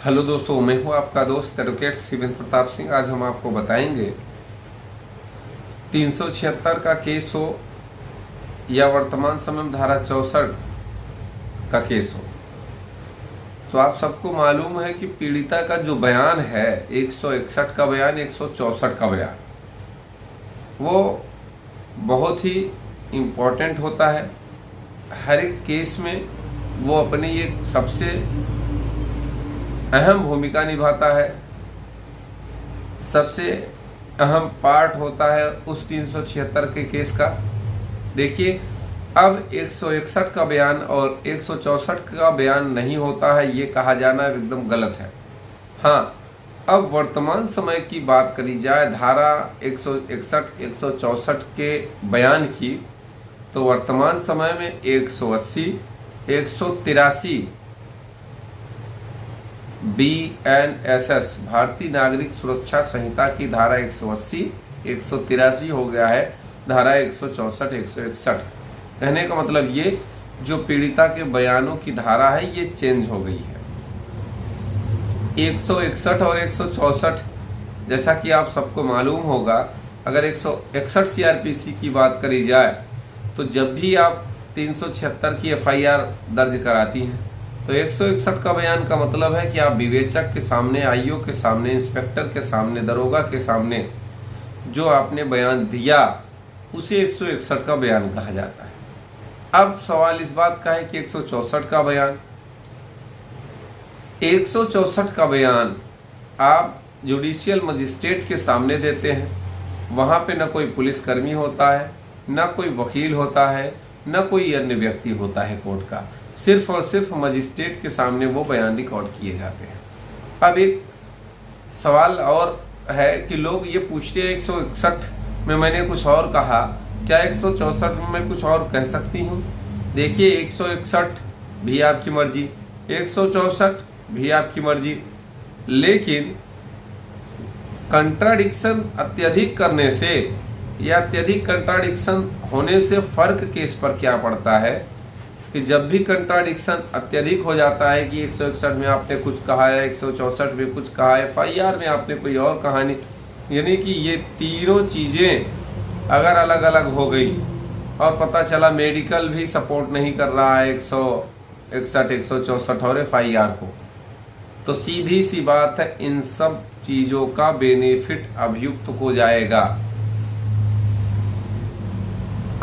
Hello दोस्तों, मैं हूं आपका दोस्त एडवोकेट शिवेंद्र प्रताप सिंह। आज हम आपको बताएंगे 376 का केस हो या वर्तमान समय में धारा 64 का केस हो, तो आप सबको मालूम है कि पीड़िता का जो बयान है 161 का बयान, 164 का बयान, वो बहुत ही इम्पोर्टेंट होता है। हर एक केस में वो अपनी एक सबसे अहम भूमिका निभाता है, सबसे अहम पार्ट होता है उस 376 के केस का। देखिए, अब 161 का बयान और 164 का बयान नहीं होता है, ये कहा जाना एकदम गलत है। हाँ, अब वर्तमान समय की बात करी जाए धारा 161, 164 के बयान की, तो वर्तमान समय में 180, 183 BNSS भारतीय नागरिक सुरक्षा संहिता की धारा 180, 183 हो गया है धारा 164, 161। कहने का मतलब ये जो पीड़िता के बयानों की धारा है ये चेंज हो गई है। 161 और 164 जैसा कि आप सबको मालूम होगा, अगर 161 CRPC की बात करी जाए तो जब भी आप 376 की FIR दर्ज कराती हैं तो 161 का बयान का मतलब है कि आप विवेचक के सामने, IO के सामने, इंस्पेक्टर के सामने, दरोगा के सामने जो आपने बयान दिया उसे 161 का बयान कहा जाता है। अब सवाल इस बात का है कि 164 का बयान, 164 का बयान आप जुडिशियल मजिस्ट्रेट के सामने देते हैं। वहाँ पे न कोई पुलिसकर्मी होता है, न कोई वकील होता है, न कोई अन्य व्यक्ति होता है कोर्ट का, सिर्फ और सिर्फ मजिस्ट्रेट के सामने वो बयान रिकॉर्ड किए जाते हैं। अब एक सवाल और है कि लोग ये पूछते हैं 161 में मैंने कुछ और कहा, क्या 164 में मैं कुछ और कह सकती हूँ? देखिए, 161 भी आपकी मर्जी, 164 भी आपकी मर्जी, लेकिन कंट्राडिक्शन अत्यधिक करने से या अत्यधिक कंट्राडिक्शन होने से फर्क केस पर क्या पड़ता है कि जब भी कंट्राडिक्शन अत्यधिक हो जाता है कि 161 में आपने कुछ कहा है, 164 में कुछ कहा है, FIR में आपने कोई और कहानी, यानी कि ये तीनों चीज़ें अगर अलग अलग हो गई और पता चला मेडिकल भी सपोर्ट नहीं कर रहा है 161, 164 और FIR को, तो सीधी सी बात है इन सब चीज़ों का बेनिफिट अभियुक्त को जाएगा।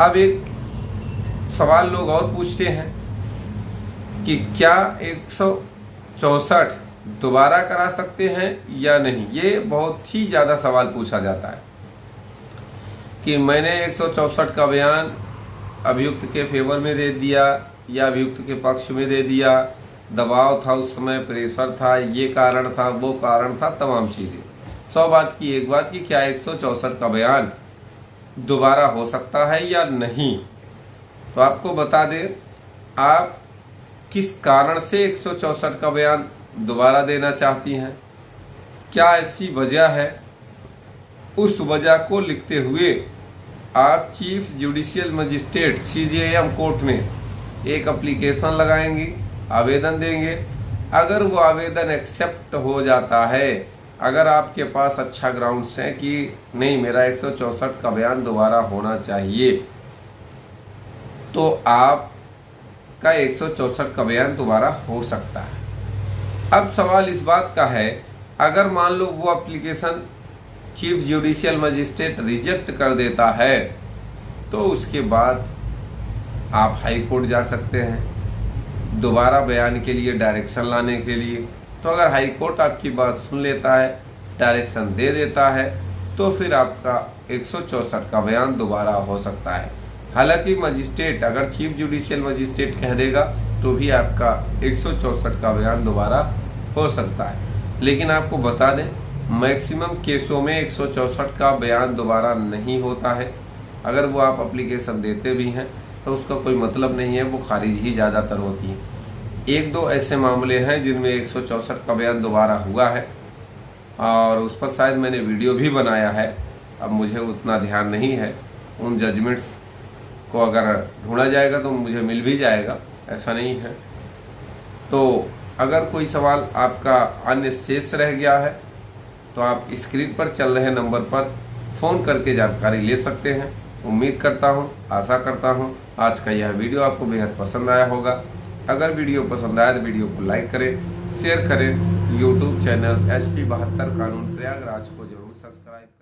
अब एक सवाल लोग और पूछते हैं कि क्या 164 दोबारा करा सकते हैं या नहीं। ये बहुत ही ज़्यादा सवाल पूछा जाता है कि मैंने 164 का बयान अभियुक्त के फेवर में दे दिया या अभियुक्त के पक्ष में दे दिया, दबाव था उस समय, प्रेशर था, ये कारण था, वो कारण था, तमाम चीज़ें। 100 बात की एक बात कि क्या 164 का बयान दोबारा हो सकता है या नहीं। तो आपको बता दें, आप किस कारण से 164 का बयान दोबारा देना चाहती हैं, क्या ऐसी वजह है, उस वजह को लिखते हुए आप chief judicial magistrate CJM court में एक एप्लीकेशन लगाएंगी, आवेदन देंगे। अगर वो आवेदन एक्सेप्ट हो जाता है, अगर आपके पास अच्छा ग्राउंड्स है कि नहीं मेरा 164 का बयान दोबारा होना चाहिए, तो आपका 164 का बयान दोबारा हो सकता है। अब सवाल इस बात का है, अगर मान लो वो application chief judicial magistrate reject कर देता है, तो उसके बाद आप हाई कोर्ट जा सकते हैं दोबारा बयान के लिए, डायरेक्शन लाने के लिए। तो अगर हाई कोर्ट आपकी बात सुन लेता है, डायरेक्शन दे देता है, तो फिर आपका 164 का बयान दोबारा हो सकता है। हालांकि मजिस्ट्रेट अगर चीफ जुडिशियल मजिस्ट्रेट कह देगा तो भी आपका 164 का बयान दोबारा हो सकता है। लेकिन आपको बता दें, मैक्सिमम केसों में 164 का बयान दोबारा नहीं होता है। अगर वो आप एप्लीकेशन देते भी हैं तो उसका कोई मतलब नहीं है, वो खारिज ही ज़्यादातर होती है। एक दो ऐसे मामले हैं जिनमें 164 का बयान दोबारा हुआ है और उस पर शायद मैंने वीडियो भी बनाया है, अब मुझे उतना ध्यान नहीं है। उन जजमेंट्स को अगर ढूंढा जाएगा तो मुझे मिल भी जाएगा, ऐसा नहीं है। तो अगर कोई सवाल आपका अन्य शेष रह गया है तो आप स्क्रीन पर चल रहे नंबर पर फ़ोन करके जानकारी ले सकते हैं। उम्मीद करता हूँ, आशा करता हूँ आज का यह वीडियो आपको बेहद पसंद आया होगा। अगर वीडियो पसंद आया तो वीडियो को लाइक करें, शेयर करें। यूट्यूब चैनल SP 72 कानून प्रयागराज को जरूर सब्सक्राइब करें।